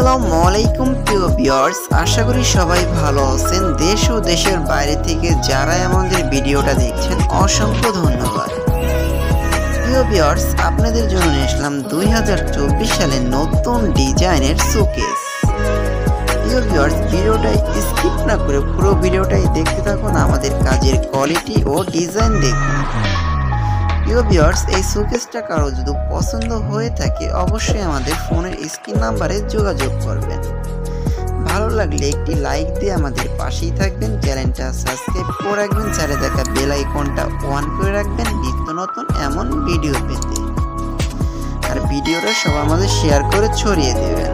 আসসালামু আলাইকুম প্রিয় ভিউয়ার্স, আশা করি সবাই ভালো আছেন। দেশ ও দেশের বাইরে থেকে যারা আমাদের ভিডিওটা দেখছেন অসংখ্য ধন্যবাদ। প্রিয় ভিউয়ার্স, আপনাদের জন্য নিয়ে আসলাম 2024 সালের নতুন ডিজাইনের শোকেস। প্রিয় ভিউয়ার্স, ভিডিওটা স্কিপ না করে পুরো ভিডিওটাই দেখতে থাকুন, আমাদের কাজের কোয়ালিটি ও ডিজাইন দেখুন। প্রিয় ভিউয়ার্স, এই শোকেসটা কারো যদি পছন্দ হয়ে থাকে অবশ্যই আমাদের ফোনের স্ক্রিন নাম্বারে যোগাযোগ করবেন। ভালো লাগলে একটি লাইক দিয়ে আমাদের পাশেই থাকবেন, চ্যানেলটা সাবস্ক্রাইব করে রাখবেন, চারে দেখা বেল আইকনটা অন করে রাখবেন নিত্য নতুন এমন ভিডিও পেতে। আর ভিডিওটা সবার মাঝে শেয়ার করে ছড়িয়ে দেবেন।